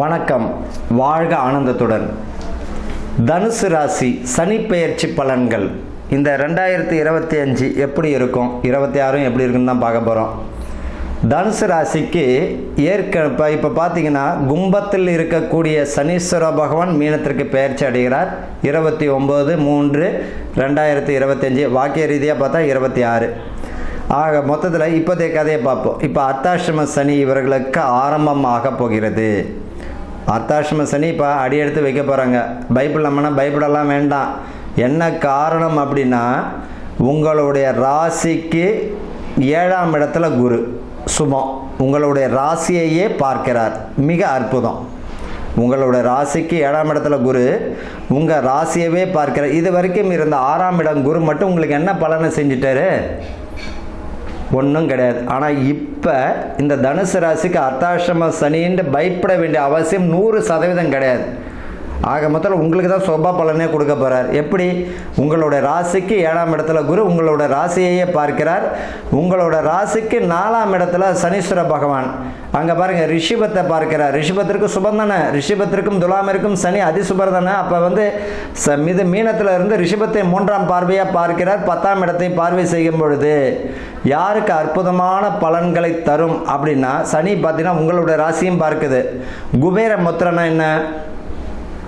வணக்கம். வாழ்க ஆனந்தத்துடன். தனுசு ராசி சனிப்பெயர்ச்சி பலன்கள் இந்த 2025 எப்படி இருக்கும், 26 எப்படி இருக்குன்னு தான் பார்க்க போகிறோம். தனுசு ராசிக்கு இப்போ பார்த்தீங்கன்னா கும்பத்தில் இருக்கக்கூடிய சனீஸ்வர பகவான் மீனத்திற்கு பெயர்ச்சி அடைகிறார் 29/3/2025. வாக்கிய ரீதியாக பார்த்தா 26. ஆக மொத்தத்தில் இப்போதைய கதையை பார்ப்போம். இப்போ அர்த்தாஷ்டம சனி இவர்களுக்கு ஆரம்பமாக போகிறது. அர்த்தாஷ்டம சனி இப்போ அடி எடுத்து வைக்க போகிறாங்க. பைபிள் நம்மனா பயப்படலாம் வேண்டாம். என்ன காரணம் அப்படின்னா, உங்களுடைய ராசிக்கு 7ஆம் இடத்துல குரு சுபம் உங்களுடைய ராசியையே பார்க்கிறார். மிக அற்புதம். உங்களுடைய ராசிக்கு 7ஆம் இடத்துல குரு உங்கள் ராசியவே பார்க்கிறார். இது வரைக்கும் இருந்த 6ஆம் இடம் குரு மட்டும் உங்களுக்கு என்ன பலனை செஞ்சிட்டாரு? ஒன்றும் கிடையாது. ஆனால் இப்போ இந்த தனுசு ராசிக்கு அர்த்தாஷ்டம சனின்னு பயப்பட வேண்டிய அவசியம் 100% கிடையாது. ஆக மொத்தத்தில் உங்களுக்கு தான் சொப பலனே கொடுக்க போகிறார். எப்படி? உங்களுடைய ராசிக்கு 7ஆம் இடத்துல குரு உங்களோட ராசியையே பார்க்கிறார். உங்களோட ராசிக்கு 4ஆம் இடத்துல சனீஸ்வர பகவான் அங்கே பாருங்கள் ரிஷபத்தை பார்க்கிறார். ரிஷபத்திற்கு சுபம் தானே. ரிஷபத்திற்கும் துலாமிற்கும் சனி அதிசுபர் தானே. அப்போ இது மீனத்தில் இருந்து ரிஷபத்தை 3ஆம் பார்வையாக பார்க்கிறார். 10ஆம் இடத்தை பார்வை செய்யும் பொழுது யாருக்கு அற்புதமான பலன்களை தரும் அப்படின்னா, சனி பார்த்தீங்கன்னா உங்களுடைய ராசியும் பார்க்குது. குபேர முத்திரனா என்ன?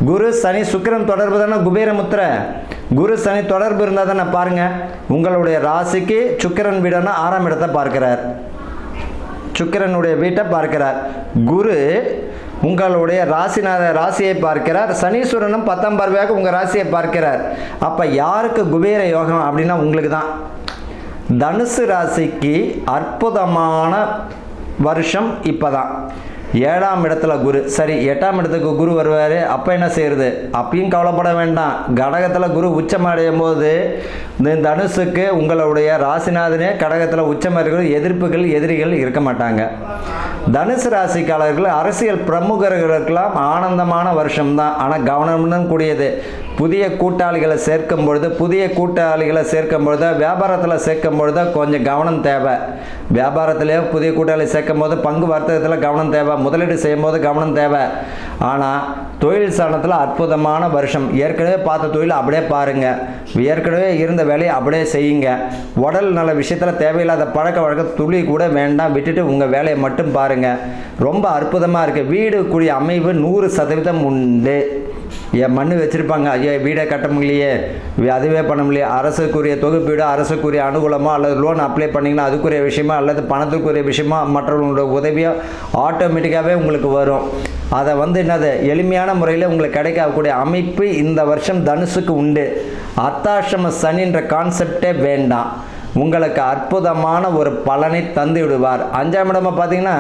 குரு சனி சுக்கிரன் தொடர்பு தானே குபேர முத்திரை. குரு சனி தொடர்பு இருந்தால் தானே பாருங்கள், உங்களுடைய ராசிக்கு சுக்கிரன் வீடுனா 6ஆம் இடத்தை பார்க்கிறார். சுக்கிரனுடைய வீட்டை பார்க்கிறார். குரு உங்களுடைய ராசியை பார்க்கிறார். சனீஸ்வரனும் 10ஆம் பார்வையாக உங்கள் ராசியை பார்க்கிறார். அப்போ யாருக்கு குபேர யோகம் அப்படின்னா உங்களுக்கு தான். தனுசு ராசிக்கு அற்புதமான வருஷம் இப்போ தான். 7ஆம் இடத்துல குரு. சரி, 8ஆம் இடத்துக்கு குரு வருவார். அப்போ என்ன செய்யறது? அப்பயும் கவலைப்பட வேண்டாம். கடகத்தில் குரு உச்சம் அடையும் போது இந்த தனுசுக்கு உங்களுடைய ராசிநாதனே கடகத்தில் உச்சம் இருக்கிற எதிரிகள் இருக்க மாட்டாங்க. தனுசு ராசிக்காரர்கள் அரசியல் பிரமுகர்களுக்கெல்லாம் ஆனந்தமான வருஷம்தான். ஆனால் கவனமுடன் கூடியது. புதிய கூட்டாளிகளை சேர்க்கும் பொழுது வியாபாரத்தில் சேர்க்கும் பொழுது கொஞ்சம் கவனம் தேவை. வியாபாரத்திலே புதிய கூட்டாளி சேர்க்கும் போது பங்கு வர்த்தகத்தில் கவனம் தேவை. முதலீடு செய்யும் போது கவனம் தேவை. ஆனால் தொழில் சாணத்தில் அற்புதமான வருஷம். ஏற்கனவே பார்த்த தொழில் அப்படியே பாருங்கள். ஏற்கனவே இருந்த வேலையை அப்படியே செய்யுங்க. உடல் நல விஷயத்தில் தேவையில்லாத பழக்க வழக்கம் துளி கூட வேண்டாம். விட்டுட்டு உங்கள் வேலையை மட்டும் பாருங்கள். ரொம்ப அற்புதமாக இருக்குது. வீடு கூடிய அமைவு 100% உண்டு. என் மண்ணு வச்சுருப்பாங்க, ஐயா வீடை கட்ட முடியலையே, அதுவே பண்ண முடியல. அரசுக்குரிய தொகுப்பீடு, அரசுக்குரிய அனுகூலமோ அல்லது லோன் அப்ளை பண்ணிங்கன்னா அதுக்குரிய விஷயமா அல்லது பணத்துக்குரிய விஷயமா மற்றவங்களோட உதவியோ ஆட்டோமேட்டிக்காகவே உங்களுக்கு வரும். அதை என்னது எளிமையான முறையில் உங்களுக்கு கிடைக்கக்கூடிய அமைப்பு இந்த வருஷம் தனுசுக்கு உண்டு. அர்த்தாஷ்டம சனின்ற கான்செப்டே வேண்டாம். உங்களுக்கு அற்புதமான ஒரு பலனை தந்து விடுவார். 5ஆம் இடமா பார்த்தீங்கன்னா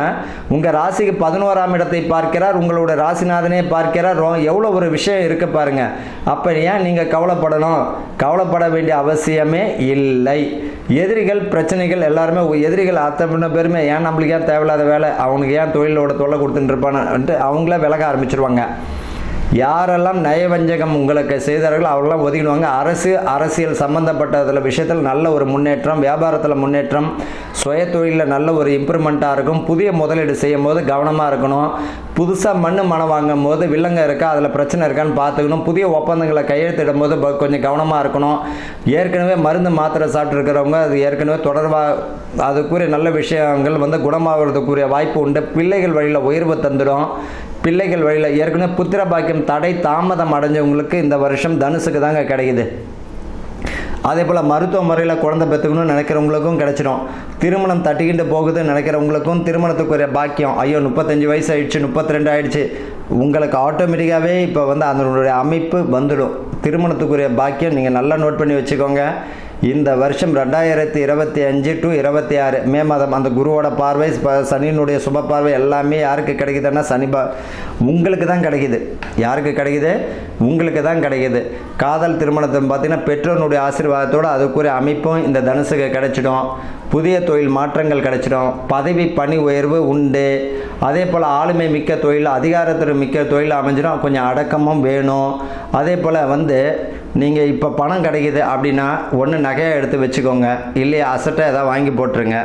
உங்கள் ராசிக்கு 11ஆம் இடத்தை பார்க்கிறார். உங்களோட ராசிநாதனே பார்க்கிறார். எவ்வளோ ஒரு விஷயம் இருக்கு பாருங்க. அப்போ ஏன் நீங்கள் கவலைப்படணும்? கவலைப்பட வேண்டிய அவசியமே இல்லை. எதிரிகள் பிரச்சனைகள் எல்லாருமே எதிரிகள் அத்தனை பேருமே ஏன் நம்மளுக்கு ஏன் தேவையில்லாத வேலை, அவனுக்கு ஏன் தொழிலோட தொல்லை கொடுத்துட்டு இருப்பான்னு அவங்கள விலக ஆரம்பிச்சிருவாங்க. யாரெல்லாம் நயவஞ்சகம் உங்களுக்கு செய்தார்களோ அவரெல்லாம் ஒதுக்கிடுவாங்க. அரசியல் சம்பந்தப்பட்ட விஷயத்தில் நல்ல ஒரு முன்னேற்றம், வியாபாரத்தில் முன்னேற்றம், சுய தொழிலில் நல்ல ஒரு இம்ப்ரூவ்மெண்ட்டாக இருக்கும். புதிய முதலீடு செய்யும் போது கவனமாக இருக்கணும். புதுசாக மனம் வாங்கும் போது வில்லங்க இருக்கா, அதில் பிரச்சனை இருக்கான்னு பார்த்துக்கணும். புதிய ஒப்பந்தங்களை கையெழுத்திடும் போது கொஞ்சம் கவனமாக இருக்கணும். ஏற்கனவே மருந்து மாத்திரை சாப்பிட்ருக்கிறவங்க அது ஏற்கனவே தொடர்பாக அதுக்குரிய நல்ல விஷயங்கள் குணமாகிறதுக்குரிய வாய்ப்பு உண்டு. பிள்ளைகள் வழியில் உயர்வு தந்துடும். பிள்ளைகள் வழியில் ஏற்கனவே புத்திர பாக்கியம் தடை தாமதம் அடைஞ்சவங்களுக்கு இந்த வருஷம் தனுசுக்கு தாங்க கிடைக்குது. அதே போல் மருத்துவ முறையில் குழந்தை பெற்றுக்கணும்னு நினைக்கிறவங்களுக்கும் கிடைச்சிடும். திருமணம் தட்டிக்கிட்டு போகுதுன்னு நினைக்கிறவங்களுக்கும் திருமணத்துக்குரிய பாக்கியம். ஐயோ 35 வயசு ஆயிடுச்சு, 32 ஆயிடுச்சு, உங்களுக்கு ஆட்டோமேட்டிக்காகவே இப்போ அதனுடைய அமைப்பு வந்துடும். திருமணத்துக்குரிய பாக்கியம் நீங்கள் நல்லா நோட் பண்ணி வச்சுக்கோங்க. இந்த வருஷம் 2025 to 26 மே மாதம் அந்த குருவோட பார்வை, சனியினுடைய சுப பார்வை எல்லாமே யாருக்கு கிடைக்குதுன்னா உங்களுக்கு தான் கிடைக்குது. யாருக்கு கிடைக்குது? உங்களுக்கு தான் கிடைக்குது. காதல் திருமணத்தை பார்த்தீங்கன்னா பெற்றோருடைய ஆசீர்வாதத்தோடு அதுக்குரிய அமைப்பும் இந்த தனுசுக்கு கிடைச்சிடும். புதிய தொழில் மாற்றங்கள் கிடைச்சிடும். பதவி பணி உயர்வு உண்டு. அதே போல் ஆளுமை மிக்க தொழில், அதிகாரத்தில் மிக்க தொழில் அமைஞ்சிடும். கொஞ்சம் அடக்கமும் வேணும். அதே போல் நீங்கள் இப்போ பணம் கிடைக்கிது அப்படின்னா ஒன்று நகையை எடுத்து வச்சுக்கோங்க, இல்லையா அசட்டை எதாவது வாங்கி போட்டுருங்க.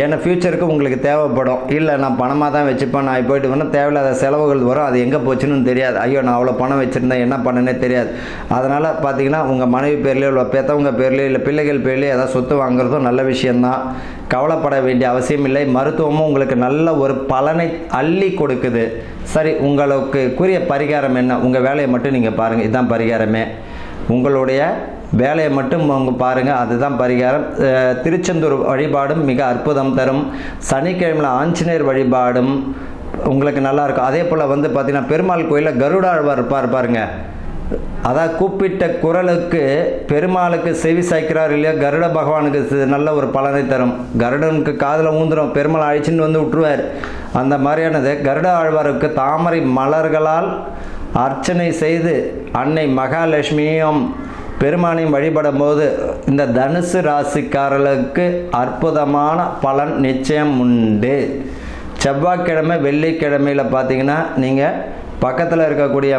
ஏன்னா ஃப்யூச்சருக்கு உங்களுக்கு தேவைப்படும். இல்லை நான் பணமாக தான் வச்சுப்பேன், நான் போயிட்டு வேணால் தேவையில்லாத செலவுகள் வரும், அது எங்கே போச்சுன்னு தெரியாது. ஐயோ நான் அவ்வளோ பணம் வச்சுருந்தேன் என்ன பண்ணனே தெரியாது. அதனால் பார்த்தீங்கன்னா உங்கள் மனைவி பேர்லேயோ இல்லை பெற்றவங்க பேர்லேயோ இல்லை பிள்ளைகள் பேர்லேயோ ஏதாவது சொத்து வாங்குறதும் நல்ல விஷயந்தான். கவலைப்பட வேண்டிய அவசியம் இல்லை. மருத்துவமும் உங்களுக்கு நல்ல ஒரு பலனை அள்ளி கொடுக்குது. சரி, உங்களுக்கு கூறிய பரிகாரம் என்ன? உங்கள் வேலையை மட்டும் நீங்கள் பாருங்கள், இதுதான் பரிகாரமே. உங்களுடைய வேலையை மட்டும் அவங்க பாருங்கள், அதுதான் பரிகாரம். திருச்செந்தூர் வழிபாடும் மிக அற்புதம் தரும். சனிக்கிழமையில் ஆஞ்சநேயர் வழிபாடும் உங்களுக்கு நல்லாயிருக்கும். அதே போல் வந்து பார்த்திங்கன்னா பெருமாள் கோயிலில் கருடாழ்வார் பாருங்க. அதான் கூப்பிட்ட குரலுக்கு பெருமாளுக்கு செவி சாய்க்கிறார் இல்லையா, கருட பகவானுக்கு நல்ல ஒரு பலனை தரும். கருடனுக்கு காதில் ஊந்துடும், பெருமாள் அழிச்சின்னு வந்து விட்டுருவார். அந்த மாதிரியானது கருட ஆழ்வாருக்கு தாமரை மலர்களால் அர்ச்சனை செய்து அன்னை மகாலட்சுமியும் பெருமானையும் வழிபடும் போது இந்த தனுசு ராசிக்காரர்களுக்கு அற்புதமான பலன் நிச்சயம் உண்டு. செவ்வாய்க்கிழமை வெள்ளிக்கிழமையில் பார்த்தீங்கன்னா நீங்கள் பக்கத்தில் இருக்கக்கூடிய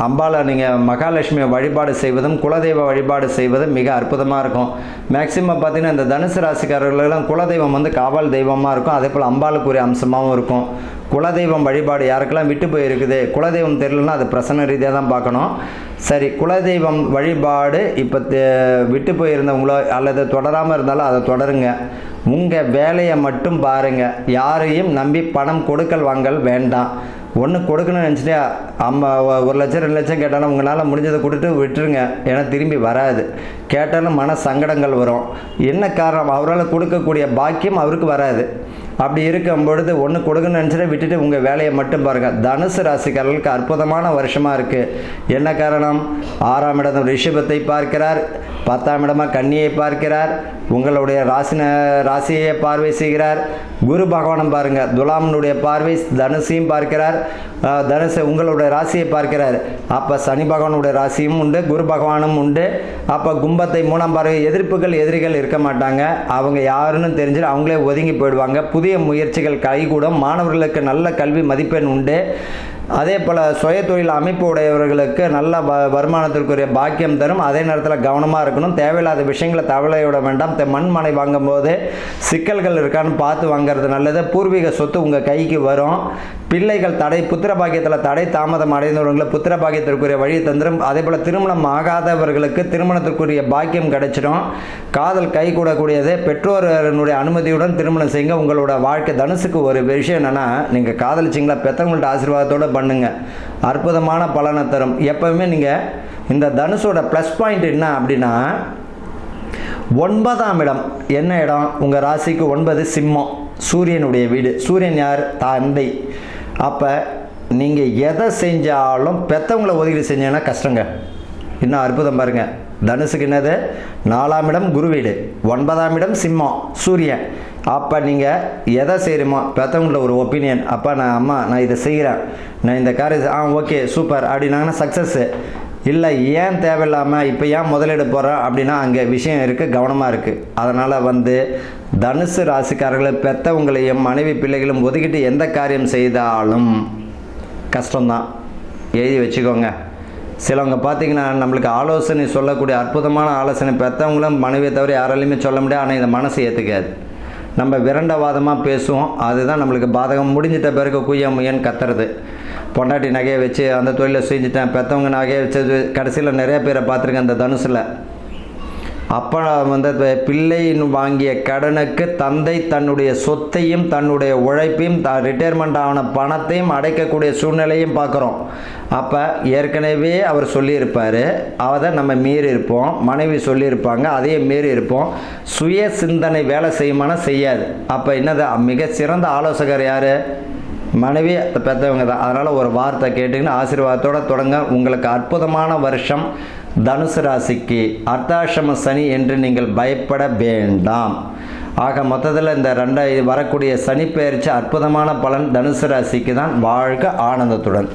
அம்பாலை நீங்கள் மகாலட்சுமியை வழிபாடு செய்வதும் குலதெய்வ வழிபாடு செய்வதும் மிக அற்புதமாக இருக்கும். மேக்சிமம் பார்த்தீங்கன்னா இந்த தனுசு ராசிக்காரர்களெல்லாம் குலதெய்வம் வந்து காவல் தெய்வமாக இருக்கும். அதே போல் அம்பாளுக்குரிய அம்சமாகவும் இருக்கும். குலதெய்வம் வழிபாடு யாருக்கெல்லாம் விட்டு போயிருக்குது, குலதெய்வம் தெரியலன்னா அது பிரசன்ன ரீதியாக தான் பார்க்கணும். சரி, குலதெய்வம் வழிபாடு இப்போ விட்டு போயிருந்தவங்களோ அல்லது தொடராமல் இருந்தாலும் அதை தொடருங்க. உங்கள் வேலையை மட்டும் பாருங்கள். யாரையும் நம்பி பணம் கொடுக்கல் வாங்கல் வேண்டாம். ஒன்று கொடுக்கணும்னு நினச்சிட்டே 1 லட்சம் 2 லட்சம் கேட்டாலும் உங்களால் முடிஞ்சதை கொடுத்துட்டு விட்டுருங்க. ஏன்னா திரும்பி வராது. கேட்டாலும் மன சங்கடங்கள் வரும். என்ன காரணம்? அவரால் கொடுக்கக்கூடிய பாக்கியம் அவருக்கு வராது. அப்படி இருக்கும் பொழுது ஒன்று கொடுக்கணும்னு நினச்சிட்டு விட்டுட்டு உங்கள் வேலையை மட்டும் பாருங்கள். தனுசு ராசிக்காரர்களுக்கு அற்புதமான வருஷமாக இருக்குது. என்ன காரணம்? 6ஆம் இடம் ரிஷபத்தை பார்க்கிறார், 10ஆம் இடமாக கன்னியை பார்க்கிறார், உங்களுடைய ராசியை பார்வை செய்கிறார். குரு பகவானும் பாருங்கள், துலாமனுடைய பார்வை தனுசையும் பார்க்கிறார், தனுசு உங்களுடைய ராசியை பார்க்கிறார். அப்போ சனி பகவானுடைய ராசியும் உண்டு, குரு பகவானும் உண்டு. அப்போ கும்பத்தை 3ஆம் பார்வை. எதிரிகள் இருக்க மாட்டாங்க. அவங்க யாருன்னு தெரிஞ்சு அவங்களே ஒதுங்கி போயிடுவாங்க. புதிய முயற்சிகள் கைகூடும். மாணவர்களுக்கு நல்ல கல்வி மதிப்பெண் உண்டு. அதே போல் சுய தொழில் அமைப்பு உடையவர்களுக்கு நல்ல வருமானத்திற்குரிய பாக்கியம் தரும். அதே நேரத்தில் கவனமாக இருக்கணும். தேவையில்லாத விஷயங்களை தவளையோட வேண்டாம். மண் மனை வாங்கும் போது சிக்கல்கள் இருக்கான்னு பார்த்து வாங்கிறது நல்லது. பூர்வீக சொத்து உங்கள் கைக்கு வரும். பிள்ளைகள் புத்திர பாக்கியத்தில் தடை தாமதம் அடைந்தவர்களை புத்திர பாக்கியத்திற்குரிய வழி தந்திரம். அதே போல் திருமணம் ஆகாதவர்களுக்கு திருமணத்திற்குரிய பாக்கியம் கிடைச்சிடும். காதல் கை கூடக்கூடியது. பெற்றோர்களுடைய அனுமதியுடன் திருமணம் செய்யுங்க. உங்களோட வாழ்க்கை தனுசுக்கு ஒரு விஷயம் என்னென்னா, நீங்கள் காதலிச்சிங்களா பெற்றவங்கள்ட்ட ஆசீர்வாதத்தோடு பண்ணுங்க, அற்புதமான பலனை தரும். எப்பவுமே நீங்கள் இந்த தனுசோட ப்ளஸ் பாயிண்ட் என்ன அப்படின்னா, 9ஆம் இடம் என்ன இடம்? உங்கள் ராசிக்கு 9 சிம்மம், சூரியனுடைய வீடு. சூரியன் யார்? தந்தை. அப்போ நீங்கள் எதை செஞ்சாலும் பெற்றவங்களை ஒதுக்கீடு செஞ்சீங்கன்னா கஷ்டங்க. இன்னும் அற்புதம் பாருங்கள். தனுசுக்கு என்னது? 4ஆம் இடம் குரு வீடு, 9ஆம் இடம் சிம்மம் சூரியன். அப்போ நீங்கள் எதை செய்கிறோமோ பெற்றவங்கள ஒரு ஒப்பீனியன். அப்போ நான் இதை செய்கிறேன், நான் இந்த காரியம் ஓகே சூப்பர் அப்படின்னாங்கன்னா சக்ஸஸ்ஸு. இல்லை ஏன் தேவையில்லாமல் இப்போ ஏன் முதலீடு போகிறேன் அப்படின்னா அங்கே விஷயம் இருக்குது, கவனமாக இருக்குது. அதனால் தனுசு ராசிக்காரர்களை பெற்றவங்களையும் மனைவி பிள்ளைகளும் ஒதுக்கிட்டு எந்த காரியம் செய்தாலும் கஷ்டம்தான், எழுதி வச்சுக்கோங்க. சிலவங்க பார்த்திங்கன்னா நம்மளுக்கு ஆலோசனை சொல்லக்கூடிய அற்புதமான ஆலோசனை பெற்றவங்களும் மனைவியை தவிர யாராலையுமே சொல்ல முடியாது. ஆனால் இந்த மனசு ஏற்றுக்காது. நம்ம விரண்டவாதமாக பேசுவோம், அதுதான் நம்மளுக்கு பாதகம். முடிஞ்சிட்ட பிறகு குய்யமுயன்னு கத்துறது. பொண்டாட்டி நகையை வச்சு அந்த தொழிலை செஞ்சுட்டேன், பெற்றவங்க நகையை வச்சு கடைசியில் நிறைய பேரை பார்த்துருக்கேன் அந்த தனுசில். அப்போ பிள்ளையின் வாங்கிய கடனுக்கு தந்தை தன்னுடைய சொத்தையும் தன்னுடைய உழைப்பையும் ரிட்டையர்மெண்ட் ஆன பணத்தையும் அடைக்கக்கூடிய சூழ்நிலையும் பார்க்குறோம். அப்போ ஏற்கனவே அவர் சொல்லியிருப்பார், அதை நம்ம மீறி இருப்போம். மனைவி சொல்லியிருப்பாங்க, அதையே மீறி இருப்போம். சுய சிந்தனை வேலை செய்யுமானா செய்யாது. அப்போ என்னது? மிக சிறந்த ஆலோசகர் யார்? மனைவி பெற்றவங்க தான். அதனால் ஒரு வார்த்தை கேட்டிங்கன்னா ஆசீர்வாதத்தோடு தொடங்க. உங்களுக்கு அற்புதமான வருஷம் தனுசு ராசிக்கு. அர்த்தாசிரம சனி என்று நீங்கள் பயப்பட வேண்டாம். ஆக மொத்தத்தில் இந்த வரக்கூடிய சனி பெயர்ச்சி அற்புதமான பலன் தனுசு ராசிக்கு தான். வாழ்க ஆனந்தத்துடன்.